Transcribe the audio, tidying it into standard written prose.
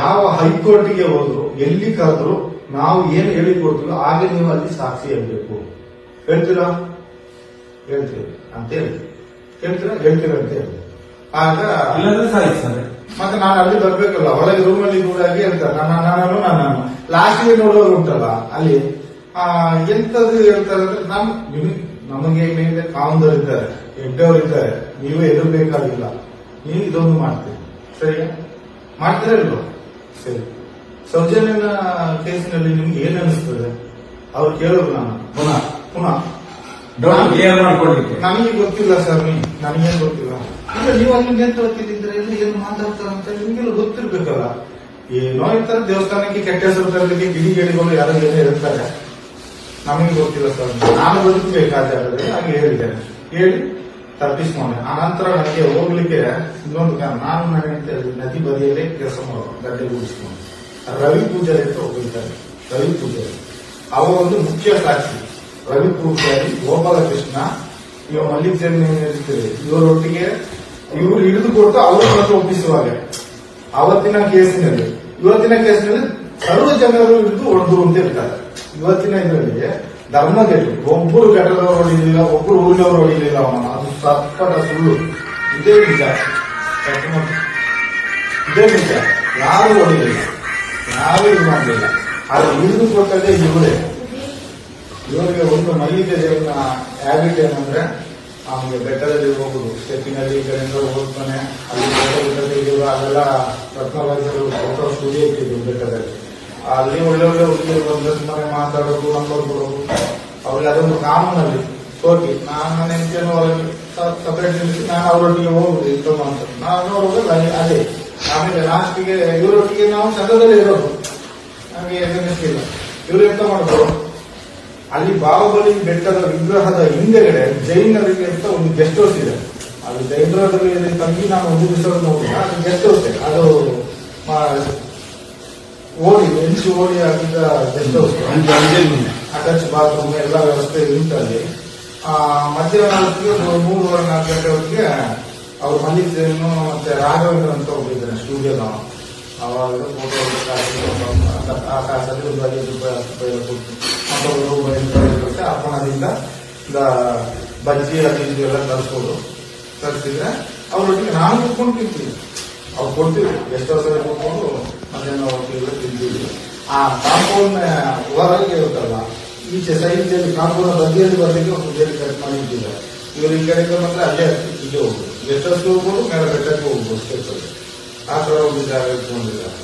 ಯಾವ ಹೈಕೋರ್ಟ್ಗೆ ಹೋದ್ರು ಎಲ್ಲಿ ಕರೆದ್ರು ನಾವು ಏನು ಹೇಳಿಕೊಡ್ತೀವೋ ಹಾಗೆ ನೀವು ಅಲ್ಲಿ ಸಾಕ್ಷಿ ಹೇಳ್ಬೇಕು. ಹೇಳ್ತೀರಾ? ಹೇಳ್ತೀವಿ ಅಂತ ಹೇಳಿ ಹೇಳ್ತೀರಾ ಅಂತ ಹೇಳಿ ಆಗ ಮತ್ತೆ ನಾನು ಅಲ್ಲಿ ಬರ್ಬೇಕಲ್ಲ, ಒಳಗೆ ರೂಮಲ್ಲಿ ಕೂಡಾಗಿ ಹೇಳ್ತಾರೆ ನಾನು ಲಾಸ್ಟ್ಗೆ ನೋಡೋರು ಉಂಟಲ್ಲ ಅಲ್ಲಿ ಎಂತದ್ದು ಹೇಳ್ತಾರೆ ಅಂದ್ರೆ ನಮಗೆ ಮೇಲೆ ಕಾಮದವ್ರು ಇದ್ದಾರೆ, ಹೆಡ್ಡವ್ರು ಇದ್ದಾರೆ, ನೀವು ಎದುರ್ಬೇಕಾಗಿಲ್ಲ, ನೀವು ಇದೊಂದು ಮಾಡ್ತೀರಿ, ಸರಿ ಮಾಡ್ತೀರಾ ಇಲ್ವಾ? ಸರಿ. ಸೌಜನ್ಯನ ಕೇಸಿನಲ್ಲಿ ನಿಮ್ಗೆ ಏನ್ ಅನಿಸ್ತದೆ? ಅವ್ರು ಕೇಳೋದು ನಾನು ಪುನಃ ನನಗೆ ಗೊತ್ತಿಲ್ಲ ಸರ್, ನನಗೇನು ಗೊತ್ತಿಲ್ಲ. ಇಲ್ಲ ನೀವು ಅಲ್ಲಿ ಎಂತ ಗೊತ್ತಿದ್ರೆ ಏನು ಮಾತಾಡ್ತಾರಂತ ನಿಮ್ಗೆಲ್ಲ ಗೊತ್ತಿರ್ಬೇಕಲ್ಲ. ಏನೋ ಇರ್ತಾರೆ ದೇವಸ್ಥಾನಕ್ಕೆ ಕೆಟ್ಟ ಹೆಸರು ತರಲಿಕ್ಕೆ ಗಿಡಿಗೇಡಿಗಳು ಯಾರೋ ಏನೇ ಇರ್ತಾರೆ, ನಮಗೆ ಗೊತ್ತಿಲ್ಲ ಸರ್. ನಾನು ಬದುಕಬೇಕಾದ್ರೆ ಹಾಗೆ ಹೇಳಿದ್ದೇನೆ, ಹೇಳಿ ತಪ್ಪಿಸ್ಕೊಂಡೆ. ಆನಂತರ ನನಗೆ ಹೋಗ್ಲಿಕ್ಕೆ ಇನ್ನೊಂದು ನಾನು ನನಗೆ ನದಿ ಬದಿಯಲ್ಲೇ ಕೆಲಸ ಮಾಡೋದು, ಗಡ್ಡೆ ಗೂಡಿಸ್ಕೊಂಡು ರವಿ ಪೂಜಾರಿ ಅಂತ ಹೋಗಿದ್ದಾರೆ. ರವಿ ಪೂಜಾರಿ ಅವರೊಂದು ಮುಖ್ಯ ಸಾಕ್ಷಿ. ರವಿ ಪೂಜಾರಿ, ಗೋಪಾಲಕೃಷ್ಣ, ಇವ ಮಲ್ಲಿಕಾರ್ಜುನ ಇರ್ತೀವಿ, ಇವರೊಟ್ಟಿಗೆ ಇವರು ಹಿಡಿದು ಕೊಟ್ಟು ಅವರ ಹತ್ರ ಒಪ್ಪಿಸುವಾಗ ಅವತ್ತಿನ ಕೇಸಿನಲ್ಲಿ ಸರ್ವ ಜನರು ಹಿಡಿದು ಹೊಡೆದ್ರು ಅಂತ ಹೇಳ್ತಾರೆ. ಇವತ್ತಿನ ಇದರಲ್ಲಿ ಧರ್ಮಗೆಟ್ಟು ಒಬ್ಬರು ಘಟದವರು ಹೊಡಿಲಿಲ್ಲ, ಒಬ್ಬರು ಊರಿನವರು ಹೊಡಿಲಿಲ್ಲ ಅವನ, ಅದು ಸಪ್ಪಟ ಸುಳ್ಳು. ಇದೇ ನಿಜ, ಇದೇ ನಿಜ. ಯಾರು ಹೊಡಿಲಿಲ್ಲ, ಯಾರು ಇದು ಮಾಡಲಿಲ್ಲ. ಅದು ಹಿಡಿದು ಕೊಟ್ಟದೇ ಇವರೇ. ಇವರಿಗೆ ಒಂದು ಮಲ್ಲಿಗೆ ದೇವನ ಹ್ಯಾಬಿಟ್ ಏನಂದ್ರೆ ಅವನಿಗೆ ಬೆಟ್ಟದಲ್ಲಿ ಹೋಗುದು, ಸ್ಟೆಪ್ಪಿನಲ್ಲಿ ಈ ಕಡೆಯಿಂದ ಹೋಗ್ತಾನೆ, ಅಲ್ಲಿ ಬೆಟ್ಟದಲ್ಲಿ ಅದೆಲ್ಲ ರತ್ನವಾದಿಗಳು ಫೋಟೋ ಸ್ಟುಡಿಯೋ ಇಟ್ಟಿದ್ರು ಬೆಟ್ಟದಲ್ಲಿ. ಅಲ್ಲಿ ಒಳ್ಳೆ ಹುಡುಗಿಯರು ಬಂದ್ರೆ ಸುಮ್ಮನೆ ಮಾತಾಡೋದು, ನಂಬರ್ ಕೊಡೋದು, ಅವ್ರಿಗೆ ಅದೊಂದು ಕಾನೂನಲ್ಲಿ ಹೋಗಿ ನಾನು ನನ್ನ ಹೆಂಡತಿಯನ್ನು ಹೊರಗೆ ಸಪರೇಟ್ ನಿಲ್ಲಿಸಿ ನಾನು ಅವರೊಟ್ಟಿಗೆ ಹೋಗುದು ಇಷ್ಟೊಂದು ಅಂತ ನಾನು ನೋಡುವಾಗ ಅದೇ. ಆಮೇಲೆ ಲಾಸ್ಟಿಗೆ ಇವರೊಟ್ಟಿಗೆ ನಾವು ಚಂದದಲ್ಲಿ ಇರೋದು, ನಮಗೆ ಎನಿಸ್ತಿಲ್ಲ. ಇವರು ಎಂತ ಮಾಡ್ಬೋದು, ಅಲ್ಲಿ ಬಾಹುಬಲಿ ಬೆಟ್ಟದ ವಿಗ್ರಹದ ಹಿಂದೆಗಡೆ ಜೈನರಿಗೆ ಅಂತ ಒಂದು ಗೆಸ್ಟ್ ಹೌಸ್ ಇದೆ. ಅದು ಜೈನರಲ್ಲಿ ತಂಗಿ ನಾನು ಒಂದು ದಿವಸ ನೋಡಿ, ಅದು ಗೆಸ್ಟ್ ಹೌಸ್, ಅದು ಹೆಂಚು ಓಡಿ ಆಗಿದ್ದ ಗೆಸ್ಟ್ ಹೌಸ್, ಅಟ್ಯಾಚ್ ಬಾತ್ರೂಮ್ ಎಲ್ಲ ವ್ಯವಸ್ಥೆ ಉಂಟಲ್ಲಿ. ಮಧ್ಯಾಹ್ನ ಹೊತ್ತಿಗೆ 3-4 ಗಂಟೆ ಹೊತ್ತಿಗೆ ಅವ್ರು ಮಲ್ಲಿಕಾರ್ಜುನ ಮತ್ತೆ ರಾಘವೇಂದ್ರ ಅಂತ ಹೋಗಿದ್ದಾನೆ ಸ್ಟುಡಿಯೋ. ಅವಾಗ ಫೋಟೋ ಆ ಕಾಸಲ್ಲಿ ಒಂದು 5 ರೂಪಾಯಿ 10 ರೂಪಾಯಿ ಕೊಟ್ಟು ಮತ್ತೊಂದು ಅಪ್ಪಣದಿಂದ ಬಜ್ಜಿ ಅದು ಇದು ಎಲ್ಲ ತರಿಸಿದ್ರೆ ಅವರೊಟ್ಟಿಗೆ ನಾನು ಕುತ್ಕೊಂಡು ತಿಂತೀವಿ. ಅವ್ರು ಕೊಡ್ತೀವಿ, ಎಷ್ಟೋ ಸಲ ಕೂತ್ಕೊಂಡು ಮಧ್ಯಾಹ್ನ ಹೊತ್ತಿಗೆಲ್ಲ ತಿಂತೀವಿ. ಆ ಕಾಂಪೌಂಡ್ ಹೊರಗೆ ಇರುತ್ತಲ್ಲ, ಈಚೆ ಸೈಡ್ ಕಾಂಪೌಂಡ್ ಬದಿಯಲ್ಲಿ ಬರಲಿಕ್ಕೆ ಒಂದು ಬೇರೆ ಕಟ್ ಮಾಡಿ ಇಟ್ಟಿದ್ದಾರೆ. ಇವರು ಈ ಕಡೆಗೆ ಬಂದ್ರೆ ಅಲ್ಲೇ ಹೀಗೆ ಹೋಗ್ಬೋದು, ಎಷ್ಟೊತ್ತು ಹೋಗ್ಬೋದು, ಮೇಲೆ ಬೆಟ್ಟಕ್ಕೆ ಹೋಗ್ಬೋದು, ಸ್ಟೆಪ್ ಆ ಥರ ಒಂದು ಜಾಗ ಇಟ್ಕೊಂಡಿದ್ದಾರೆ.